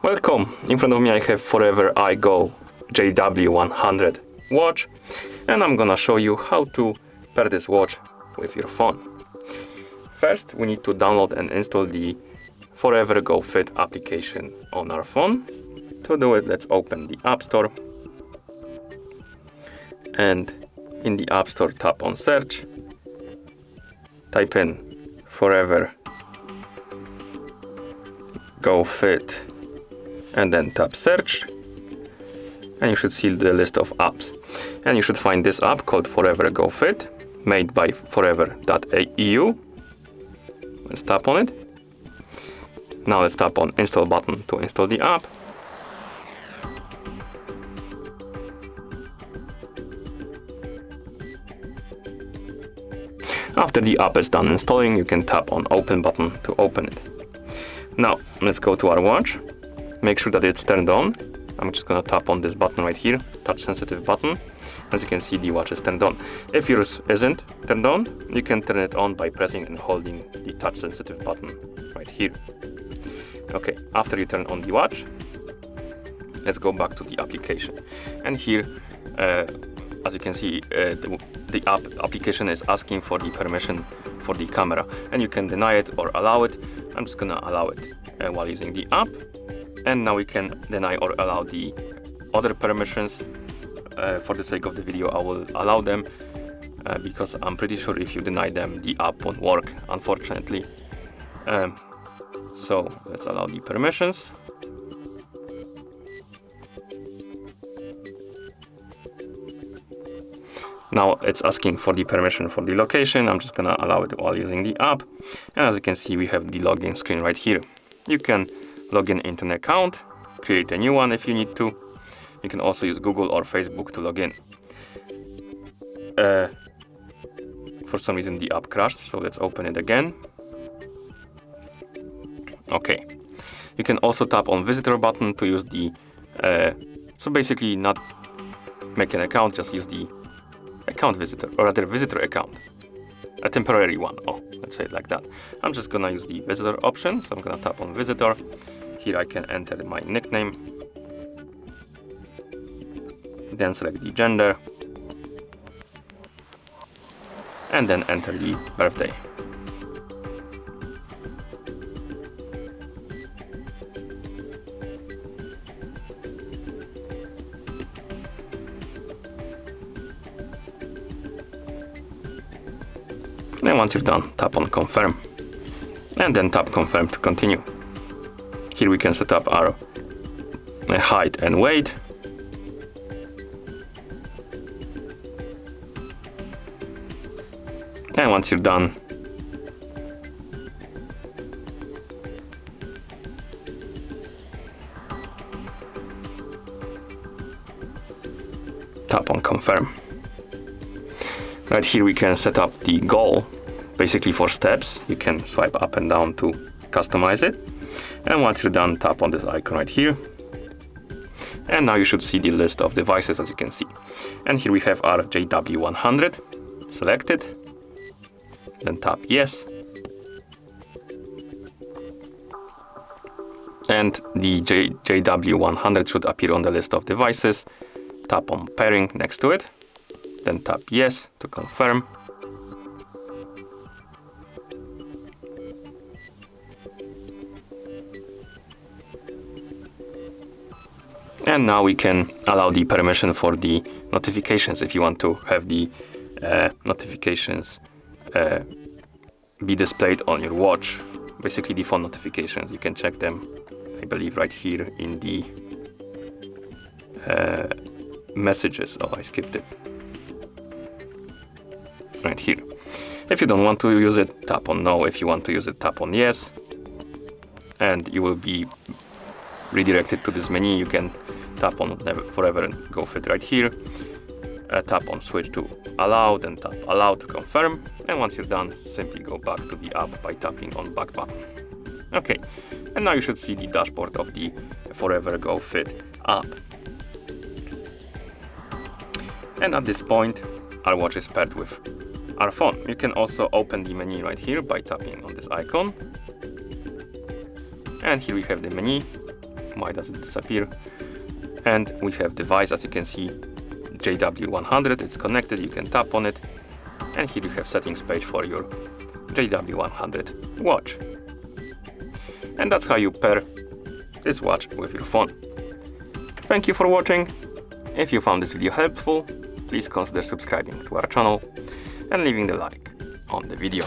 Welcome! In front of me I have Forever iGO JW-100 watch, and I'm gonna show you how to pair this watch with your phone. First, we need to download and install the Forever Go Fit application on our phone. To do it, let's open the App Store, and in the App Store tap on search, type in Forever Go Fit and then tap search, and you should see the list of apps, and you should find this app called Forever Go Fit, made by forever.eu. Let's tap on it. Now let's tap on install button to install the app. After the app is done installing, you can tap on open button to open it. Now let's go to our watch. Make sure that it's turned on. I'm just gonna tap on this button right here, touch sensitive button. As you can see, the watch is turned on. If yours isn't turned on, you can turn it on by pressing and holding the touch sensitive button right here. Okay, after you turn on the watch, let's go back to the application. And here, as you can see, the application is asking for the permission for the camera, and you can deny it or allow it. I'm just gonna allow it while using the app. And now we can deny or allow the other permissions. For the sake of the video, I will allow them because I'm pretty sure if you deny them, the app won't work, unfortunately. So let's allow the permissions. Now it's asking for the permission for the location. I'm just gonna allow it while using the app. And as you can see, we have the login screen right here. You can log in into an account, create a new one if you need to. You can also use Google or Facebook to log in. For some reason the app crashed, so let's open it again. Okay. You can also tap on visitor button to use the, so basically not make an account, just use the account visitor, or rather visitor account. A temporary one, let's say it like that. I'm just gonna use the visitor option, so I'm gonna tap on visitor. Here I can enter my nickname, then select the gender, and then enter the birthday. And once you're done, tap on confirm, and then tap confirm to continue. Here we can set up our height and weight. And once you're done, tap on confirm. Right here we can set up the goal, basically for steps. You can swipe up and down to customize it. And once you're done, tap on this icon right here. And now you should see the list of devices, as you can see. And here we have our JW-100 selected. Then tap yes. And the JW-100 should appear on the list of devices. Tap on pairing next to it. Then tap yes to confirm. And now we can allow the permission for the notifications if you want to have the notifications be displayed on your watch. Basically the phone notifications, you can check them, I believe, right here in the messages. I skipped it. Right here. If you don't want to use it, tap on no. If you want to use it, tap on yes. And you will be redirected to this menu. You can tap on Forever and Go Fit right here. Tap on switch to allow, then tap allow to confirm. And once you're done, simply go back to the app by tapping on back button. Okay, and now you should see the dashboard of the Forever Go Fit app. And at this point, our watch is paired with our phone. You can also open the menu right here by tapping on this icon. And here we have the menu. Why does it disappear? And we have device, as you can see, JW-100. It's connected. You can tap on it, and here you have settings page for your JW-100 watch. And that's how you pair this watch with your phone. Thank you for watching. If you found this video helpful, please consider subscribing to our channel and leaving the like on the video.